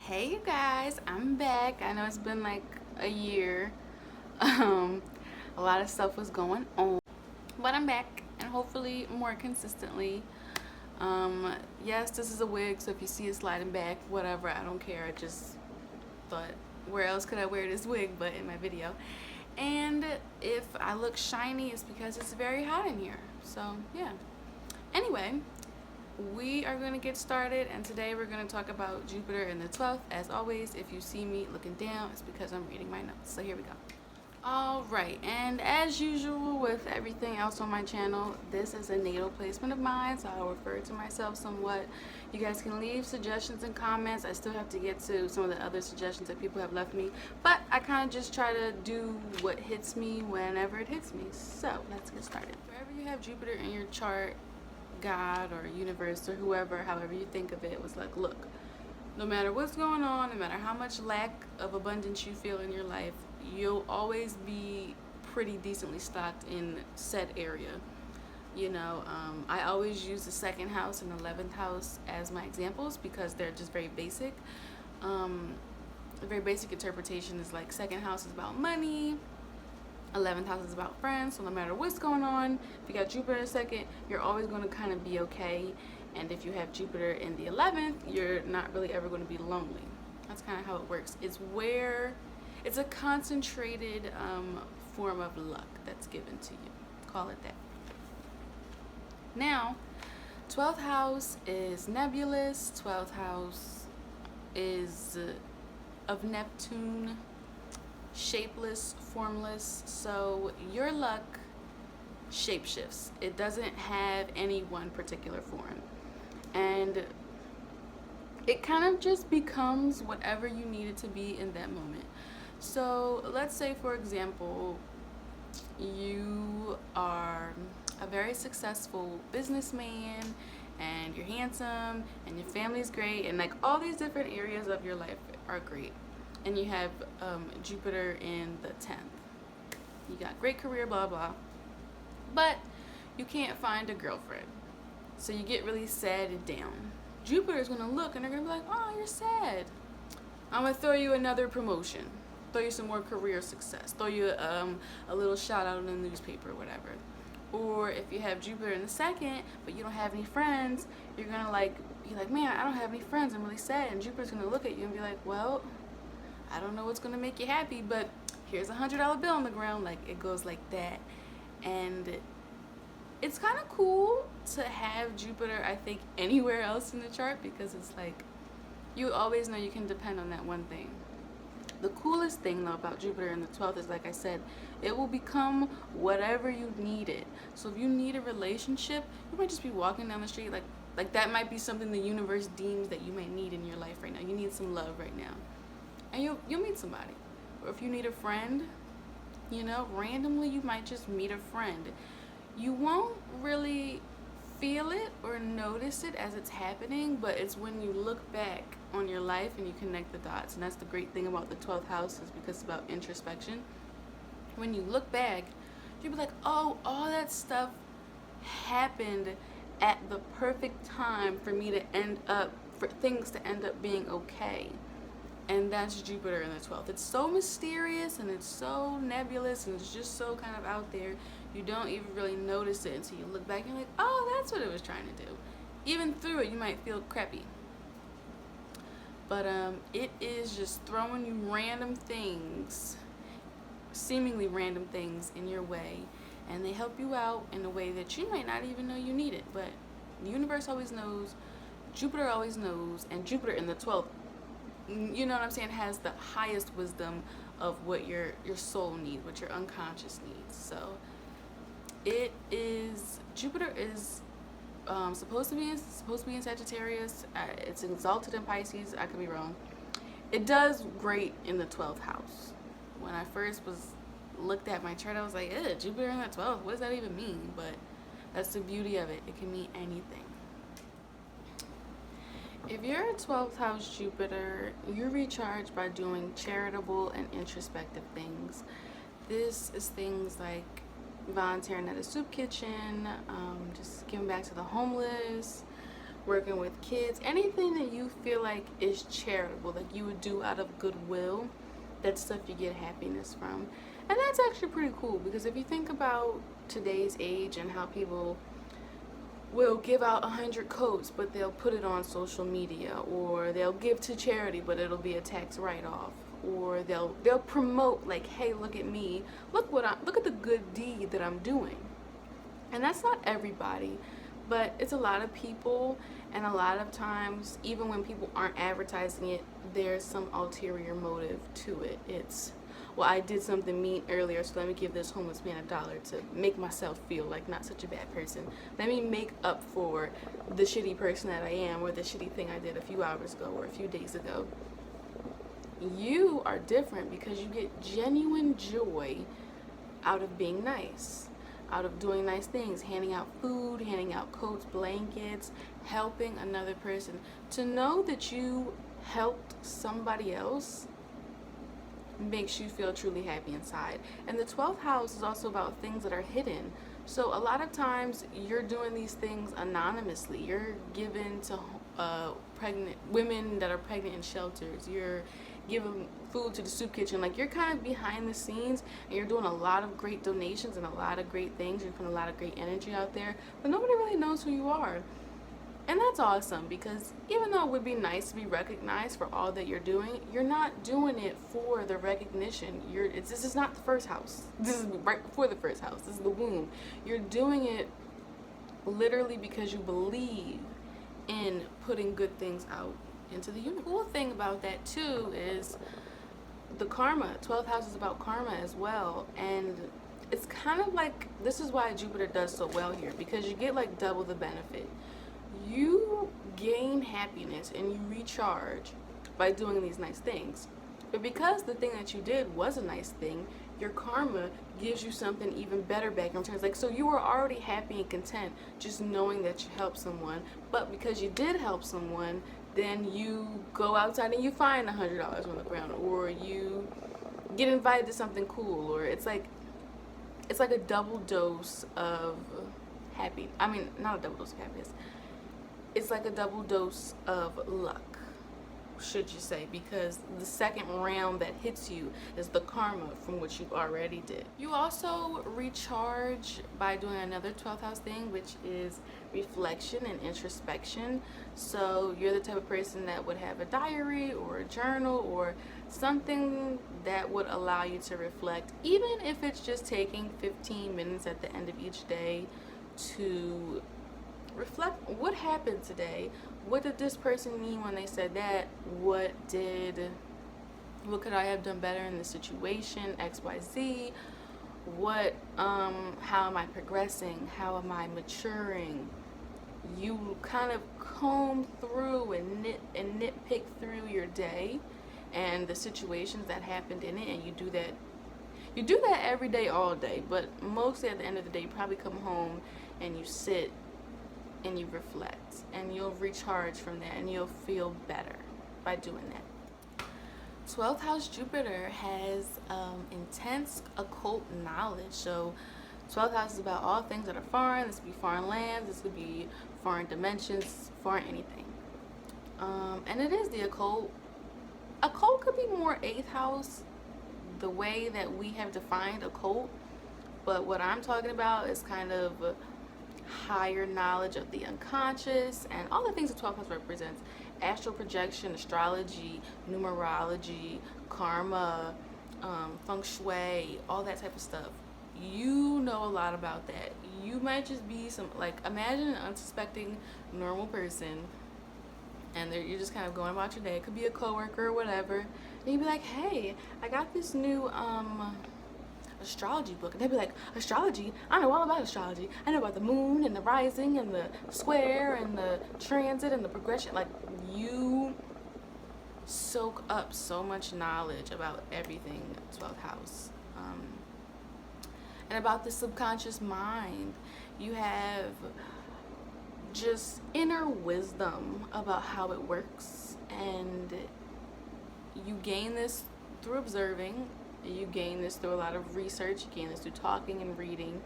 Hey you guys, I'm back. I know it's been like a year. Um, a lot of stuff was going on, but I'm back and hopefully more consistently. Um, yes, this is a wig, so if you see it sliding back, whatever, I don't care. I just thought, where else could I wear this wig but in my video? And if I look shiny, it's because it's very hot in here. So yeah. Anyway, we are going to get started, and today we're going to talk about Jupiter in the 12th. As always, if you see me looking down, it's because I'm reading my notes. So here we go. Alright, and as usual with everything else on my channel, this is a natal placement of mine, so I'll refer to myself somewhat. You guys can leave suggestions and comments. I still have to get to some of the other suggestions that people have left me, but I kind of just try to do what hits me whenever it hits me. So let's get started. Wherever you have Jupiter in your chart, God or universe or whoever, however you think of it, was like, look, no matter what's going on, no matter how much lack of abundance you feel in your life, you'll always be pretty decently stocked in said area. I always use the second house and 11th house as my examples because they're just very basic. A very basic interpretation is like second house is about money, 11th house is about friends, so no matter what's going on, if you got Jupiter in a second, you're always going to kind of be okay. And if you have Jupiter in the 11th, you're not really ever going to be lonely. That's kind of how it works. It's a concentrated form of luck that's given to you. Call it that. Now, 12th house is nebulous. 12th house is of Neptune, shapeless, formless. So your luck shapeshifts. It doesn't have any one particular form. And it kind of just becomes whatever you need it to be in that moment. So let's say, for example, you are a very successful businessman and you're handsome and your family's great and like all these different areas of your life are great. And you have Jupiter in the 10th. You got great career, blah, blah. But you can't find a girlfriend. So you get really sad and down. Jupiter's going to look and they're going to be like, oh, you're sad. I'm going to throw you another promotion. Throw you some more career success. Throw you a little shout out in the newspaper or whatever. Or if you have Jupiter in the second, but you don't have any friends, you're going to be like, man, I don't have any friends. I'm really sad. And Jupiter's going to look at you and be like, well, I don't know what's going to make you happy, but here's $100 bill on the ground. Like, it goes like that. And it's kind of cool to have Jupiter, I think, anywhere else in the chart because it's like you always know you can depend on that one thing. The coolest thing, though, about Jupiter in the 12th is, like I said, it will become whatever you need it. So if you need a relationship, you might just be walking down the street. Like that might be something the universe deems that you might need in your life right now. You need some love right now. And you'll meet somebody. Or if you need a friend, randomly you might just meet a friend. You won't really feel it or notice it as it's happening, but it's when you look back on your life and you connect the dots. And that's the great thing about the 12th house, is because it's about introspection. When you look back, you'll be like, oh, all that stuff happened at the perfect time for things to end up being okay. And that's Jupiter in the 12th. It's so mysterious and it's so nebulous and it's just so kind of out there. You don't even really notice it until you look back and you're like, oh, that's what it was trying to do. Even through it, you might feel crappy. But it is just throwing you random things, seemingly random things in your way. And they help you out in a way that you might not even know you need it. But the universe always knows, Jupiter always knows, and Jupiter in the 12th, you know what I'm saying, has the highest wisdom of what your soul needs, what your unconscious needs. So Jupiter is supposed to be in Sagittarius. It's exalted in Pisces. I could be wrong. It does great in the 12th house. When I first looked at my chart, I was like, Jupiter in the 12th, what does that even mean? But that's the beauty of it. It can mean anything. If you're a 12th house Jupiter, you're recharged by doing charitable and introspective things. This is things like volunteering at a soup kitchen, just giving back to the homeless, working with kids, anything that you feel like is charitable, like you would do out of goodwill, that's stuff you get happiness from. And that's actually pretty cool, because if you think about today's age and how people will give out 100 coats, but they'll put it on social media, or they'll give to charity, but it'll be a tax write-off, or they'll promote like, hey, look at me, look at the good deed that I'm doing. And that's not everybody, but it's a lot of people. And a lot of times, even when people aren't advertising it, there's some ulterior motive to it. It's, well, I did something mean earlier, so let me give this homeless man $1 to make myself feel like not such a bad person. Let me make up for the shitty person that I am, or the shitty thing I did a few hours ago or a few days ago. You are different because you get genuine joy out of being nice, out of doing nice things, handing out food, handing out coats, blankets, helping another person. To know that you helped somebody else makes you feel truly happy inside. And the 12th house is also about things that are hidden. So a lot of times you're doing these things anonymously. You're giving to pregnant women that are pregnant in shelters. You're giving food to the soup kitchen. Like, you're kind of behind the scenes, and you're doing a lot of great donations and a lot of great things. You're putting a lot of great energy out there, but nobody really knows who you are. And that's awesome, because even though it would be nice to be recognized for all that you're doing, you're not doing it for the recognition. This is not the first house. This is right before the first house. This is the womb. You're doing it literally because you believe in putting good things out into the universe. The cool thing about that too is the karma. 12th house is about karma as well, and it's kind of like, this is why Jupiter does so well here, because you get like double the benefit. You gain happiness and you recharge by doing these nice things. But because the thing that you did was a nice thing, your karma gives you something even better back in return. Like, so you were already happy and content just knowing that you helped someone, but because you did help someone, then you go outside and you find $100 on the ground, or you get invited to something cool, or it's like a double dose of happy. I mean, not a double dose of happiness. It's like a double dose of luck, should you say, because the second round that hits you is the karma from what you already did. You also recharge by doing another 12th house thing, which is reflection and introspection. So you're the type of person that would have a diary or a journal or something that would allow you to reflect, even if it's just taking 15 minutes at the end of each day to reflect. What happened today? What did this person mean when they said that? What could I have done better in this situation? XYZ. How am I progressing? How am I maturing? You kind of comb through and nitpick through your day and the situations that happened in it, and you do that every day, all day, but mostly at the end of the day, you probably come home and you sit and you reflect, and you'll recharge from that, and you'll feel better by doing that. 12th house Jupiter has intense occult knowledge. So 12th house is about all things that are foreign. This could be foreign lands, this could be foreign dimensions, foreign anything. And it is the occult. Occult could be more 8th house, the way that we have defined occult, but what I'm talking about is kind of higher knowledge of the unconscious and all the things that 12th house represents. Astral projection, astrology, numerology, karma, feng shui, all that type of stuff. You know a lot about that. You might just be imagine an unsuspecting normal person, and you're just kind of going about your day. It could be a coworker or whatever, and you'd be like, hey, I got this new astrology book, and they'd be like, astrology? I know all about astrology. I know about the moon and the rising and the square and the transit and the progression. Like, you soak up so much knowledge about everything 12th house, and about the subconscious mind. You have just inner wisdom about how it works, and you gain this through observing. You gain this through a lot of research. You gain this through talking and reading.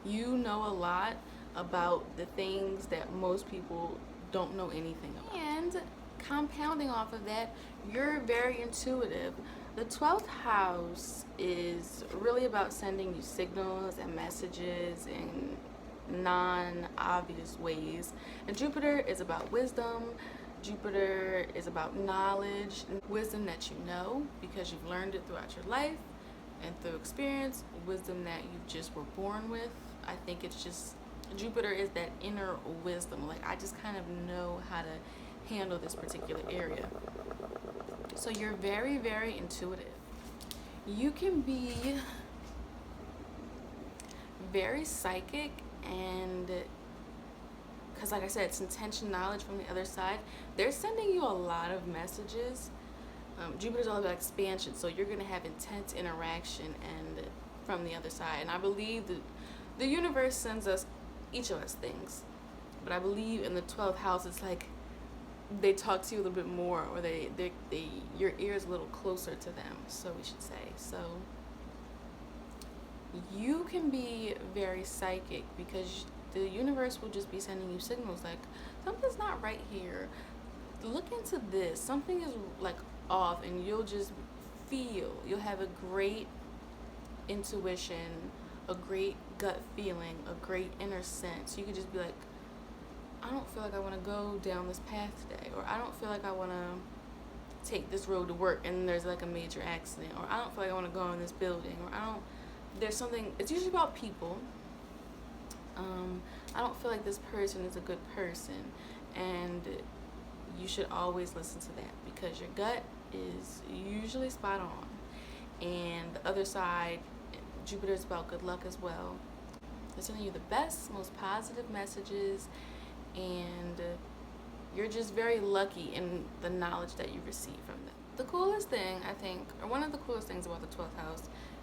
You know a lot about the things that most people don't know anything about. And compounding off of that, you're very intuitive. The 12th house is really about sending you signals and messages in non-obvious ways. And Jupiter is about wisdom. Jupiter is about knowledge, wisdom that you know because you've learned it throughout your life and through experience, wisdom that you just were born with. I think it's just, Jupiter is that inner wisdom. Like, I just kind of know how to handle this particular area. So you're very, very intuitive. You can be very psychic, and because like I said, it's intention knowledge from the other side. They're sending you a lot of messages. Jupiter's all about expansion, so you're going to have intense interaction and from the other side. And I believe that the universe sends us, each of us, things. But I believe in the 12th house, it's like they talk to you a little bit more, or they your ear is a little closer to them, so we should say. So you can be very psychic because the universe will just be sending you signals like something's not right here. Look into this. Something is like off, and you'll just feel. You'll have a great intuition, a great gut feeling, a great inner sense. You could just be like, I don't feel like I want to go down this path today, or I don't feel like I want to take this road to work and there's like a major accident, or I don't feel like I want to go in this building, or there's something. It's usually about people. I don't feel like this person is a good person, and you should always listen to that because your gut is usually spot on. And the other side, Jupiter is about good luck as well. They're sending you the best, most positive messages, and you're just very lucky in the knowledge that you receive from them. The coolest thing, I think, or one of the coolest things about the 12th house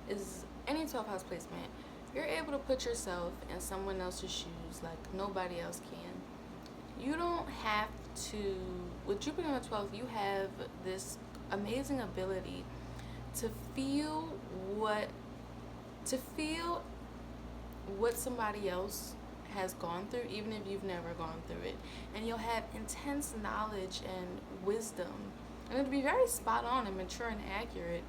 is any 12th house placement, you're able to put yourself in someone else's shoes like nobody else can. You don't have to, with Jupiter on the 12th, you have this amazing ability to feel what somebody else has gone through, even if you've never gone through it. And you'll have intense knowledge and wisdom, and it'll be very spot on and mature and accurate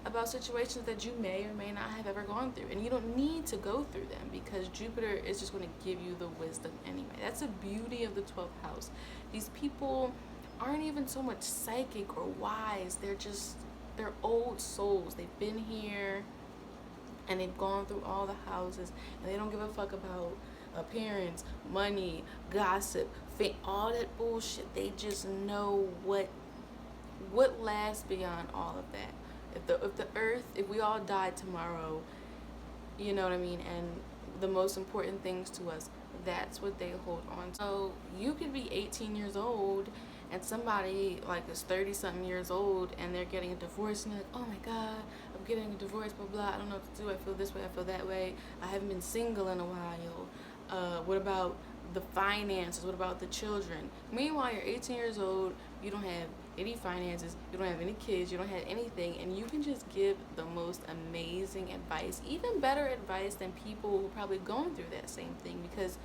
about situations that you may or may not have ever gone through. And you don't need to go through them because Jupiter is just going to give you the wisdom anyway. That's the beauty of the 12th house. These people aren't even so much psychic or wise. They're old souls. They've been here and they've gone through all the houses, and they don't give a fuck about appearance, money, gossip, fame, all that bullshit. They just know what lasts beyond all of that. If the earth, if we all died tomorrow, you know what I mean, and the most important things to us, that's what they hold on to. So you could be 18 years old and somebody like is 30 something years old and they're getting a divorce, and they're like, oh my god, I'm getting a divorce, blah blah, I don't know what to do, I feel this way, I feel that way, I haven't been single in a while, what about the finances, what about the children? Meanwhile, you're 18 years old, you don't have any finances, you don't have any kids, you don't have anything, and you can just give the most amazing advice, even better advice than people who are probably going through that same thing, because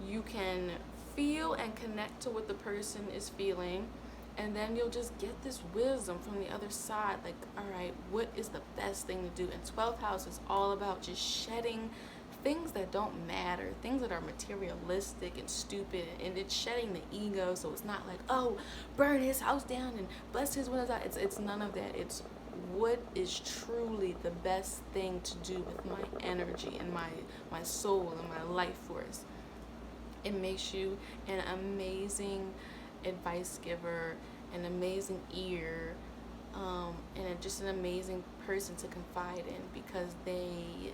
you can feel and connect to what the person is feeling, and then you'll just get this wisdom from the other side, like, all right, what is the best thing to do? And 12th house is all about just shedding things that don't matter, things that are materialistic and stupid, and it's shedding the ego. So it's not like, oh, burn his house down and bless his windows out. It's none of that. It's what is truly the best thing to do with my energy and my soul and my life force. It makes you an amazing advice giver, an amazing ear, and just an amazing person to confide in, because they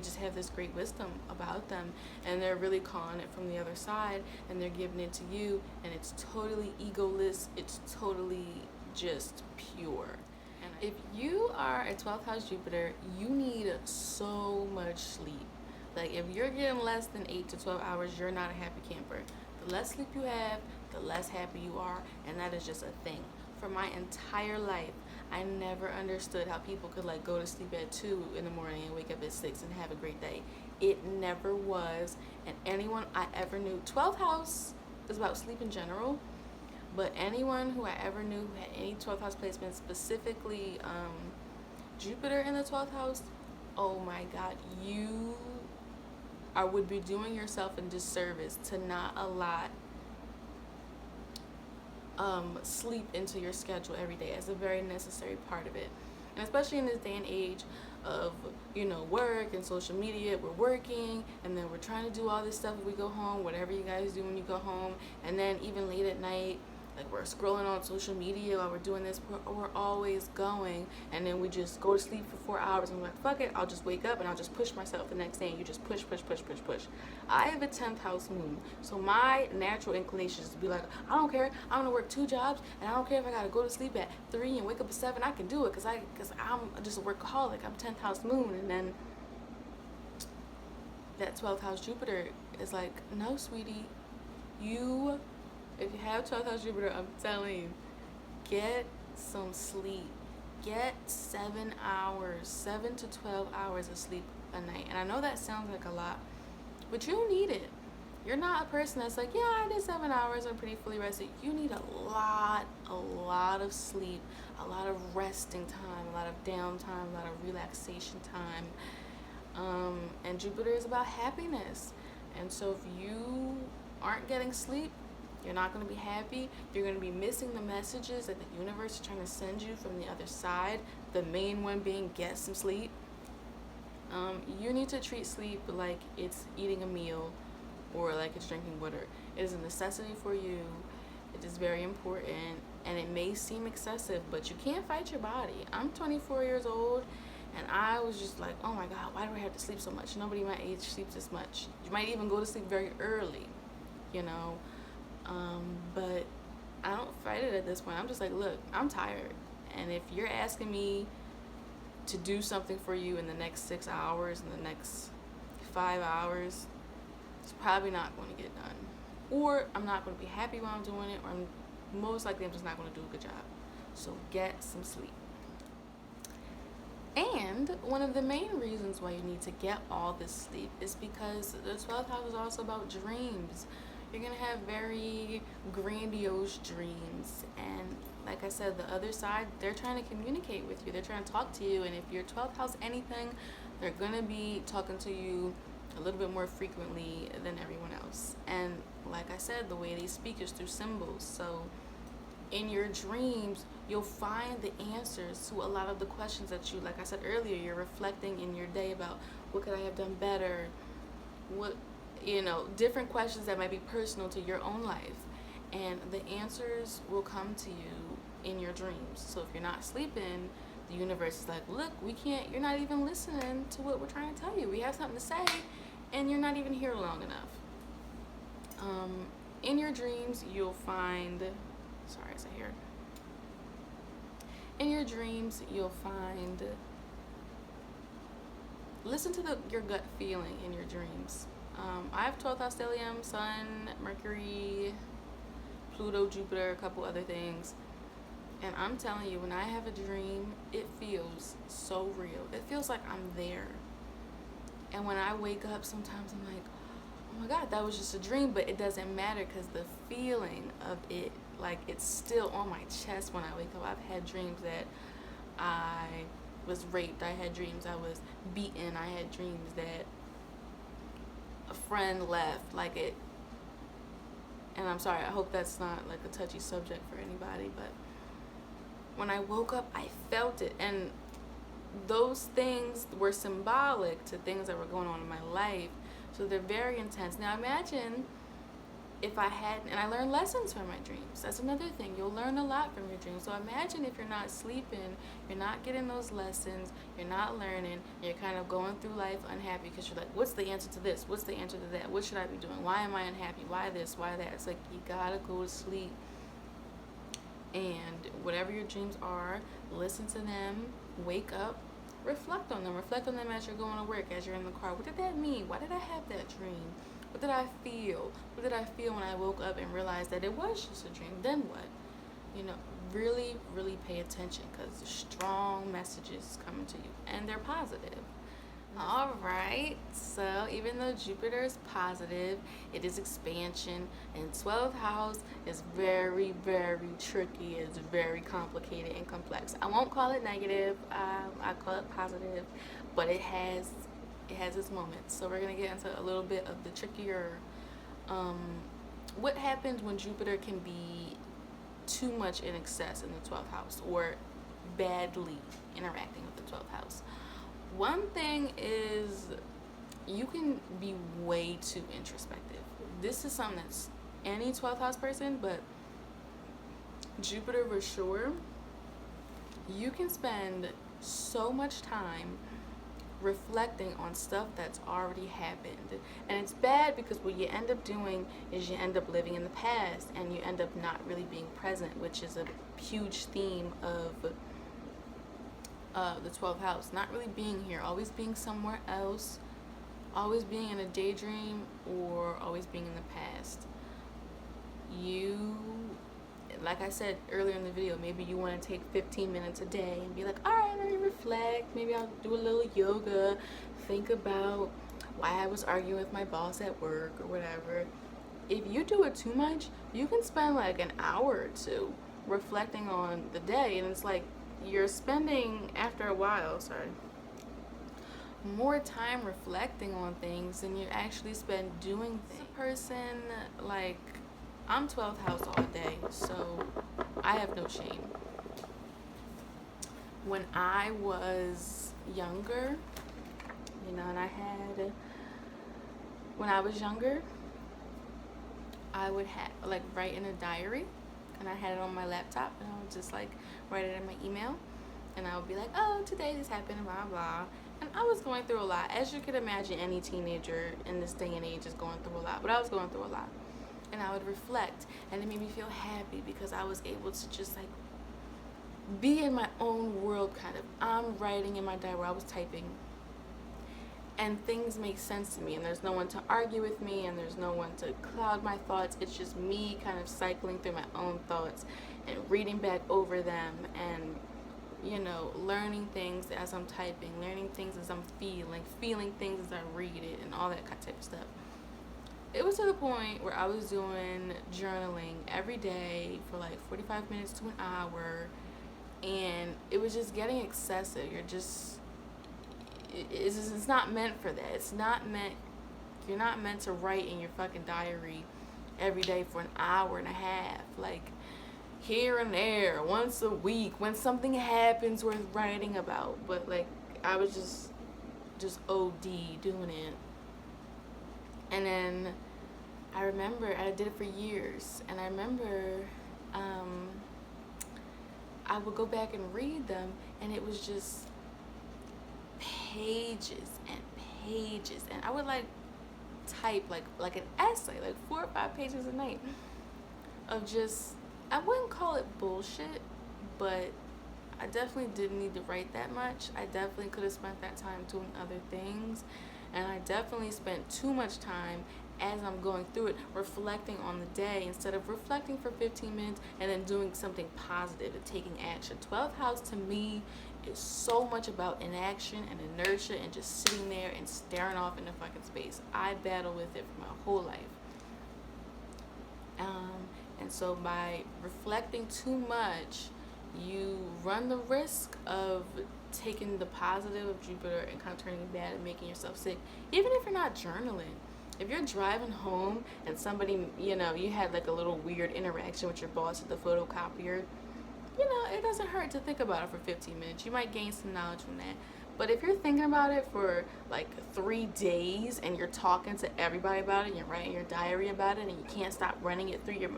just have this great wisdom about them, and they're really calling it from the other side, and they're giving it to you, and it's totally egoless, it's totally just pure. And if you are a 12th house Jupiter, you need so much sleep. Like, if you're getting less than 8 to 12 hours, you're not a happy camper. The less sleep you have, the less happy you are, and that is just a thing. For my entire life, I never understood how people could like go to sleep at 2 in the morning and wake up at 6 and have a great day. It never was. And anyone I ever knew, 12th house is about sleep in general, but anyone who I ever knew who had any 12th house placement, specifically Jupiter in the 12th house, oh my God, you would be doing yourself a disservice to not allot sleep into your schedule every day as a very necessary part of it. And especially in this day and age of, you know, work and social media, we're working and then we're trying to do all this stuff when we go home, whatever you guys do when you go home, and then even late at night, like we're scrolling on social media while we're doing this, we're always going, and then we just go to sleep for 4 hours and we're like, fuck it, I'll just wake up and I'll just push myself the next day, and you just push. I have a 10th house moon, so my natural inclination is to be like, I don't care, I'm gonna work 2 jobs, and I don't care if I gotta go to sleep at 3 and wake up at 7, I can do it, because I'm just a workaholic, I'm 10th house moon. And then that 12th house Jupiter is like, no sweetie, if you have 12th house Jupiter, I'm telling you, get some sleep. Get 7 hours, 7 to 12 hours of sleep a night. And I know that sounds like a lot, but you need it. You're not a person that's like, yeah, I did 7 hours, I'm pretty fully rested. You need a lot of sleep, a lot of resting time, a lot of downtime, a lot of relaxation time. And Jupiter is about happiness. And so if you aren't getting sleep, you're not going to be happy. You're going to be missing the messages that the universe is trying to send you from the other side. The main one being get some sleep. You need to treat sleep like it's eating a meal or like it's drinking water. It is a necessity for you. It is very important, and it may seem excessive, but you can't fight your body. I'm 24 years old, and I was just like, oh my God, why do I have to sleep so much? Nobody my age sleeps this much. You might even go to sleep very early, you know. But I don't fight it at this point. I'm just like, look, I'm tired. And if you're asking me to do something for you in the next 6 hours, in the next 5 hours, it's probably not going to get done. Or I'm not going to be happy while I'm doing it, or most likely I'm just not going to do a good job. So get some sleep. And one of the main reasons why you need to get all this sleep is because the 12th house is also about dreams. You're going to have very grandiose dreams. And like I said, the other side, they're trying to communicate with you. They're trying to talk to you. And if you're 12th house anything, they're going to be talking to you a little bit more frequently than everyone else. And like I said, the way they speak is through symbols. So in your dreams, you'll find the answers to a lot of the questions that you, like I said earlier, you're reflecting in your day about what could I have done better, what, you know, different questions that might be personal to your own life, and the answers will come to you in your dreams. So if you're not sleeping, the universe is like, look, you're not even listening to what we're trying to tell you. We have something to say, and you're not even here long enough. In your dreams, you'll find, in your dreams, you'll find, listen to your gut feeling in your dreams. I have 12th house stellium, Sun, Mercury, Pluto, Jupiter, a couple other things. And I'm telling you, when I have a dream, it feels so real. It feels like I'm there. And when I wake up, sometimes I'm like, oh my God, that was just a dream. But it doesn't matter, because the feeling of it, like, it's still on my chest when I wake up. I've had dreams that I was raped. I had dreams I was beaten. I had dreams that a friend left, like it, and I'm sorry, I hope that's not like a touchy subject for anybody, but when I woke up, I felt it, and those things were symbolic to things that were going on in my life, so they're very intense. Now imagine if I hadn't, and I learned lessons from my dreams. That's another thing. You'll learn a lot from your dreams. So imagine if you're not sleeping, you're not getting those lessons, you're not learning, you're kind of going through life unhappy because you're like, what's the answer to this? What's the answer to that? What should I be doing? Why am I unhappy? Why this? Why that? It's like, you gotta go to sleep. And whatever your dreams are, listen to them, wake up, reflect on them. Reflect on them as you're going to work, as you're in the car. What did that mean? Why did I have that dream? What did I feel? What did I feel when I woke up and realized that it was just a dream? Then what? You know, really, really pay attention because there's strong messages coming to you and they're positive. All right, so even though Jupiter is positive, it is expansion, and 12th house is very, very tricky. It's very complicated and complex. I won't call it negative. I call it positive, but it has its moments. So we're gonna get into a little bit of the trickier. What happens when Jupiter can be too much in excess in the 12th house or badly interacting with the 12th house? One thing is you can be way too introspective. This is something that's any 12th house person, but Jupiter for sure. You can spend so much time reflecting on stuff that's already happened. And it's bad because what you end up doing is you end up living in the past and you end up not really being present, which is a huge theme of the 12th house. Not really being here, always being somewhere else, always being in a daydream, or always being in the past. You, like I said earlier in the video, maybe you want to take 15 minutes a day and be like, all right, let me reflect. Maybe I'll do a little yoga, think about why I was arguing with my boss at work or whatever. If you do it too much, you can spend like an hour or two reflecting on the day, and it's like you're spending, after a while, more time reflecting on things than you actually spend doing things. A person, like, I'm 12th house all day, so I have no shame. When I was younger, and when I was younger, I would write in a diary, and I had it on my laptop, and I would just write it in my email, and I would be like, oh, today this happened, blah blah. And I was going through a lot, as you could imagine. Any teenager in this day and age is going through a lot, but I was going through a lot, and I would reflect, and it made me feel happy because I was able to just be in my own world, kind of. I'm writing in my diary, I was typing, and things make sense to me, and there's no one to argue with me, and there's no one to cloud my thoughts. It's just me kind of cycling through my own thoughts and reading back over them, and learning things as I'm typing, learning things as I'm feeling things as I read it, and all that type of stuff. It was to the point where I was doing journaling every day for 45 minutes to an hour, and it was just getting excessive. It's not meant for that. You're not meant to write in your fucking diary every day for an hour and a half. Here and there, once a week, when something happens worth writing about. But I was just OD doing it. And then I remember I did it for years, and I remember I would go back and read them, and it was just pages and pages, and I would type like an essay, 4 or 5 pages a night of just, I wouldn't call it bullshit, but I definitely didn't need to write that much. I definitely could have spent that time doing other things, and I definitely spent too much time as I'm going through it reflecting on the day, instead of reflecting for 15 minutes and then doing something positive and taking action. 12th house to me is so much about inaction and inertia and just sitting there and staring off into fucking space. I battle with it for my whole life. And so by reflecting too much, you run the risk of taking the positive of Jupiter and kind of turning it bad and making yourself sick. Even if you're not journaling. If you're driving home and somebody, you had a little weird interaction with your boss at the photocopier, it doesn't hurt to think about it for 15 minutes. You might gain some knowledge from that. But if you're thinking about it for 3 days and you're talking to everybody about it and you're writing your diary about it and you can't stop running it through your,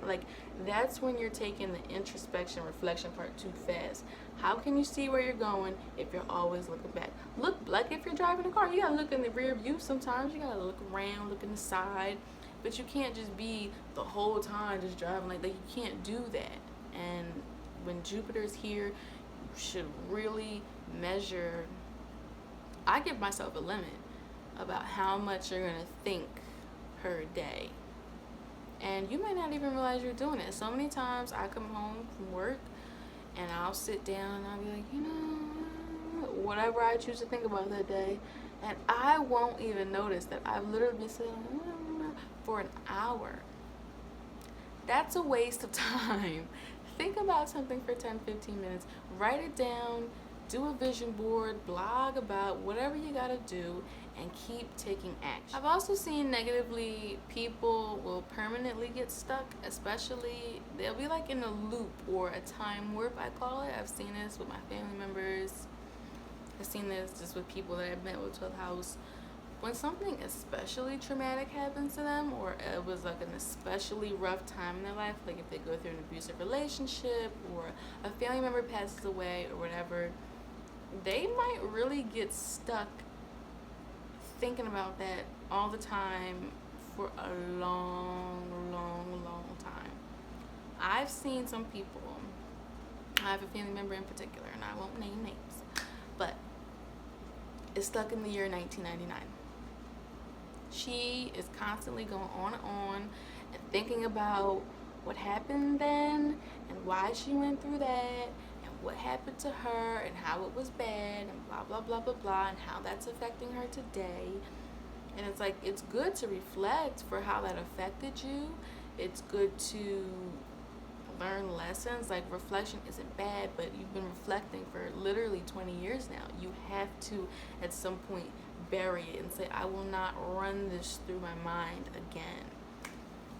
that's when you're taking the introspection, reflection part too fast. How can you see where you're going if you're always looking back? Look, if you're driving a car, you gotta look in the rear view sometimes. You gotta look around, look in the side. But you can't just be the whole time just driving you can't do that. And when Jupiter's here, you should really measure. I give myself a limit about how much you're going to think per day. And you might not even realize you're doing it. So many times I come home from work and I'll sit down and I'll be like, you know, whatever I choose to think about that day, and I won't even notice that I've literally been sitting for an hour. That's a waste of time. Think about something for 10-15 minutes, write it down, do a vision board, blog about whatever you gotta do, and keep taking action. I've also seen negatively people will permanently get stuck, especially they'll be like in a loop or a time warp, I call it. I've seen this with my family members. I've seen this just with people that I've met with 12th house. When something especially traumatic happens to them, or it was like an especially rough time in their life, like if they go through an abusive relationship or a family member passes away or whatever, they might really get stuck thinking about that all the time for a long, long, long time. I've seen some people, I have a family member in particular, and I won't name names, but is stuck in the year 1999. She is constantly going on and thinking about what happened then and why she went through that and what happened to her and how it was bad and blah, blah, blah, blah, blah, and how that's affecting her today. And it's like, it's good to reflect for how that affected you. It's good to learn lessons. Like, reflection isn't bad, but you've been reflecting for literally 20 years now. You have to, at some point, bury it and say, I will not run this through my mind again.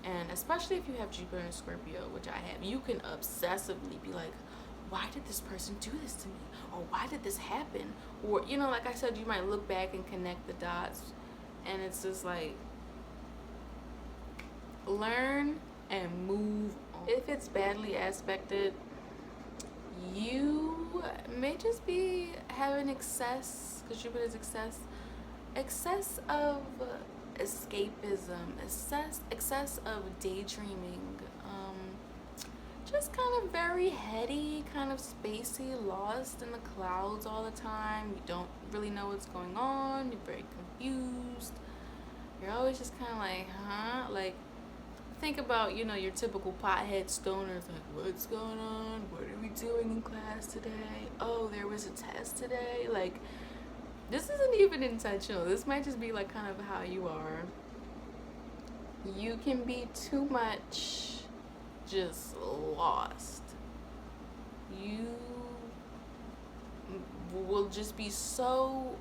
And especially if you have Jupiter and Scorpio, which I have, you can obsessively be like, why did this person do this to me? Or why did this happen? Or, you know, like I said, you might look back and connect the dots, and it's just like, learn and move on. If it's badly aspected, you may just be having excess, because Jupiter is excess of escapism, excess of daydreaming, just kind of very heady, kind of spacey, lost in the clouds all the time. You don't really know what's going on. You're very confused. You're always just kind of like, huh? Like, think about, you know, your typical pothead stoners, like, what's going on? What are we doing in class today? Oh, there was a test today. Like, this isn't even intentional. This might just be like kind of how you are. You can be too much just lost. You will just be so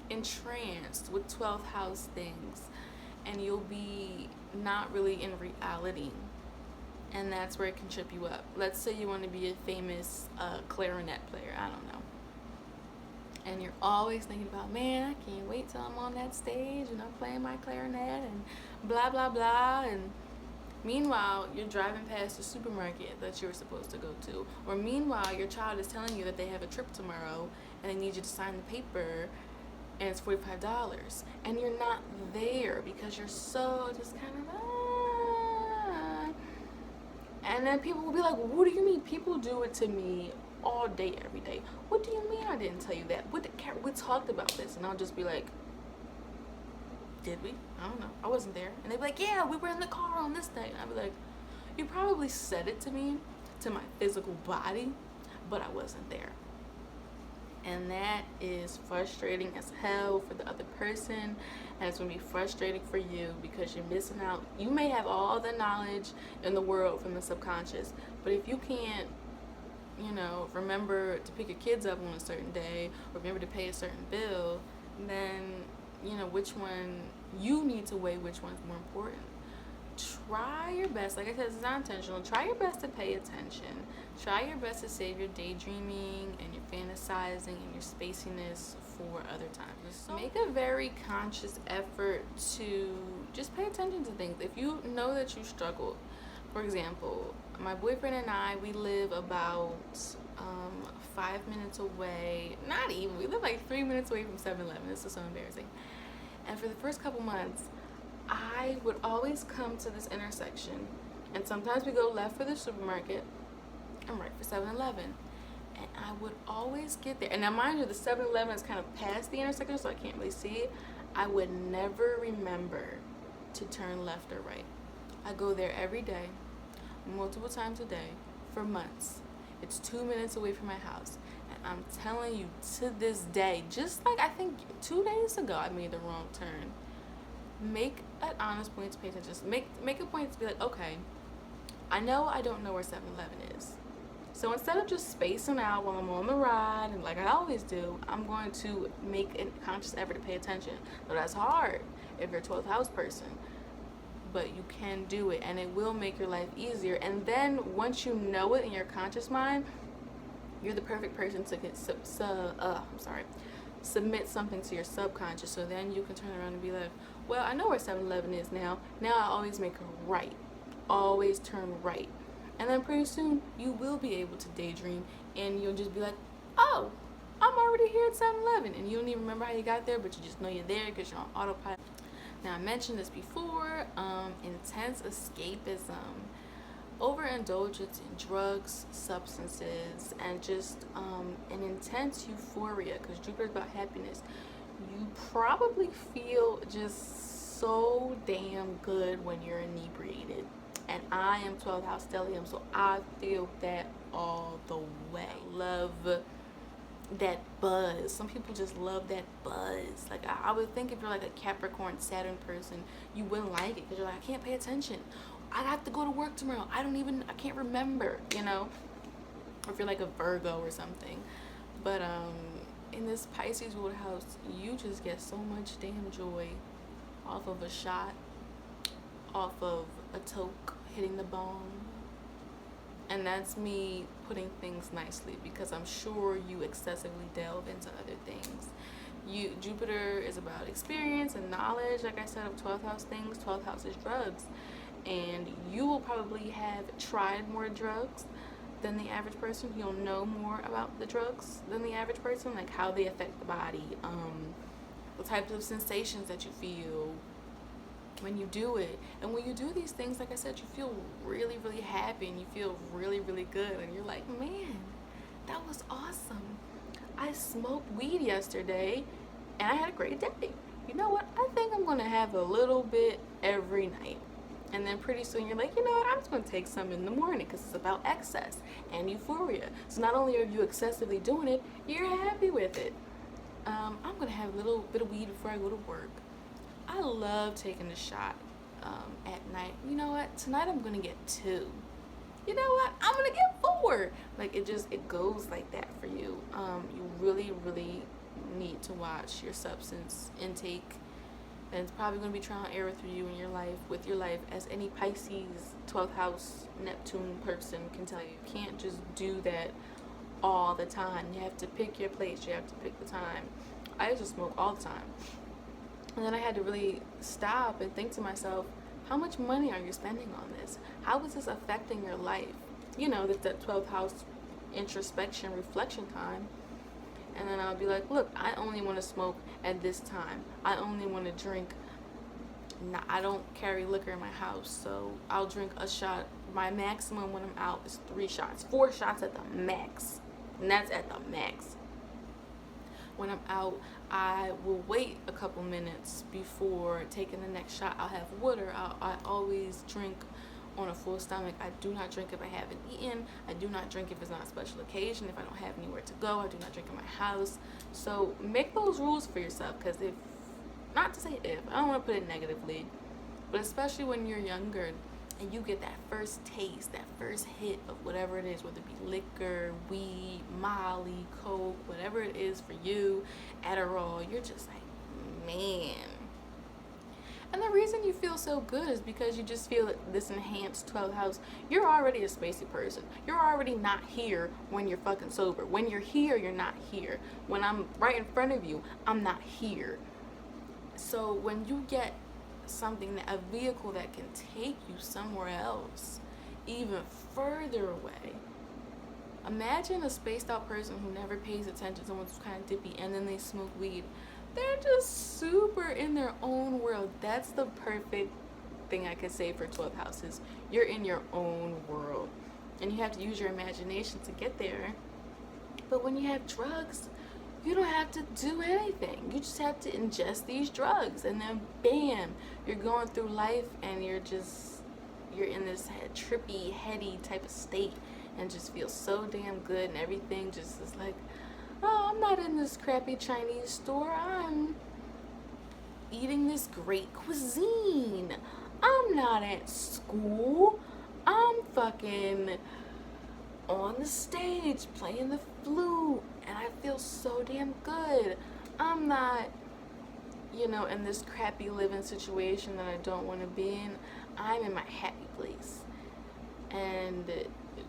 entranced with 12th house things, and you'll be not really in reality, and that's where it can trip you up. Let's say you want to be a famous clarinet player, I don't know, and you're always thinking about, man, I can't wait till I'm on that stage and I'm playing my clarinet and blah blah blah. And meanwhile, you're driving past the supermarket that you were supposed to go to, or meanwhile your child is telling you that they have a trip tomorrow and they need you to sign the paper, and it's $45, and you're not there because you're so just kind of and then people will be like, what do you mean? People do it to me all day, every day. What do you mean I didn't tell you that? We talked about this, and I'll just be like, did we? I don't know. I wasn't there. And they'd be like, yeah, we were in the car on this day. And I'd be like, you probably said it to me, to my physical body, but I wasn't there. And that is frustrating as hell for the other person, and it's going to be frustrating for you because you're missing out. You may have all the knowledge in the world from the subconscious, but if you can't, you know, remember to pick your kids up on a certain day, or remember to pay a certain bill, then, you know, which one, you need to weigh which one's more important. Try your best, like I said, it's not intentional. Try your best to pay attention. Try your best to save your daydreaming and your fantasizing and your spaciness for other times. So make a very conscious effort to just pay attention to things. If you know that you struggle, for example, my boyfriend and I, we live about 5 minutes away. Not even, we live like 3 minutes away from 7-Eleven. This is so embarrassing. And for the first couple months, I would always come to this intersection, and sometimes we go left for the supermarket and right for 7-Eleven, and I would always get there. And now mind you, the 7-Eleven is kind of past the intersection, so I can't really see it. I would never remember to turn left or right. I go there every day, multiple times a day, for months, It's 2 minutes away from my house. And I'm telling you, to this day, just like I think 2 days ago, I made the wrong turn. Make an honest point to pay attention. Just make a point to be like, okay, I know I don't know where 7-Eleven is. So instead of just spacing out while I'm on the ride, and like I always do, I'm going to make a conscious effort to pay attention. So that's hard if you're a 12th house person, but you can do it, and it will make your life easier. And then once you know it in your conscious mind, you're the perfect person to get submit something to your subconscious. So then you can turn around and be like, well, I know where 7-Eleven is now. Now I always make a right. Always turn right. And then pretty soon you will be able to daydream, and you'll just be like, oh, I'm already here at 7-Eleven. And you don't even remember how you got there, but you just know you're there because you're on autopilot. Now, I mentioned this before, intense escapism, overindulgence in drugs, substances, and just an intense euphoria, because Jupiter's about happiness. You probably feel just so damn good when you're inebriated. And I am 12th house stellium, so I feel that all the way. Love that buzz. Some people just love that buzz. Like I would think if you're like a Capricorn Saturn person, you wouldn't like it because you're like, I can't pay attention. I have to go to work tomorrow. I can't remember, you know? Or if you're like a Virgo or something. But in this Pisces ruled house, you just get so much damn joy off of a shot, off of a toke hitting the bong. And that's me putting things nicely, because I'm sure you excessively delve into other things. Jupiter is about experience and knowledge, like I said, of 12th house things. 12th house is drugs. And you will probably have tried more drugs than the average person. You'll know more about the drugs than the average person, like how they affect the body, the types of sensations that you feel when you do it. And when you do these things, like I said, you feel really, really happy, and you feel really, really good, and you're like, man, that was awesome. I smoked weed yesterday and I had a great day. You know what? I think I'm gonna have a little bit every night. And then pretty soon you're like, you know what? I'm just gonna take some in the morning, because it's about excess and euphoria. So not only are you excessively doing it, you're happy with it. I'm gonna have a little bit of weed before I go to work. I love taking a shot at night. You know what? Tonight I'm gonna get 2. You know what? I'm gonna get 4. Like it goes like that for you. You really, really need to watch your substance intake. And it's probably gonna be trial and error through you in your life, with your life, as any Pisces 12th house Neptune person can tell you. You can't just do that all the time. You have to pick your place. You have to pick the time. I used to smoke all the time. And then I had to really stop and think to myself, how much money are you spending on this? How is this affecting your life? You know, that 12th house introspection, reflection time. And then I'll be like, look, I only want to smoke at this time. I only want to drink. I don't carry liquor in my house, so I'll drink a shot. My maximum when I'm out is 3 shots. 4 shots at the max. And that's at the max. When I'm out, I will wait a couple minutes before taking the next shot. I'll have water. I always drink on a full stomach. I do not drink if I haven't eaten. I do not drink if it's not a special occasion. If I don't have anywhere to go, I do not drink in my house. So make those rules for yourself, because if, not to say if, I don't want to put it negatively, but especially when you're younger and you get that first taste, that first hit of whatever it is, whether it be liquor, weed, Molly, Coke, whatever it is for you, Adderall, you're just like, man. And the reason you feel so good is because you just feel this enhanced 12th house. You're already a spacey person. You're already not here when you're fucking sober. When you're here, you're not here. When I'm right in front of you, I'm not here. So when you get something, a vehicle that can take you somewhere else, even further away. Imagine a spaced out person who never pays attention, someone's kind of dippy, and then they smoke weed. They're just super in their own world. That's the perfect thing I could say for 12 houses. You're in your own world, and you have to use your imagination to get there. But when you have drugs, you don't have to do anything. You just have to ingest these drugs, and then bam, you're going through life, and you're in this trippy, heady type of state, and just feel so damn good, and everything just is like, oh, I'm not in this crappy Chinese store. I'm eating this great cuisine. I'm not at school. I'm fucking on the stage playing the flute, and I feel so damn good. I'm not, in this crappy living situation that I don't want to be in. I'm in my happy place. And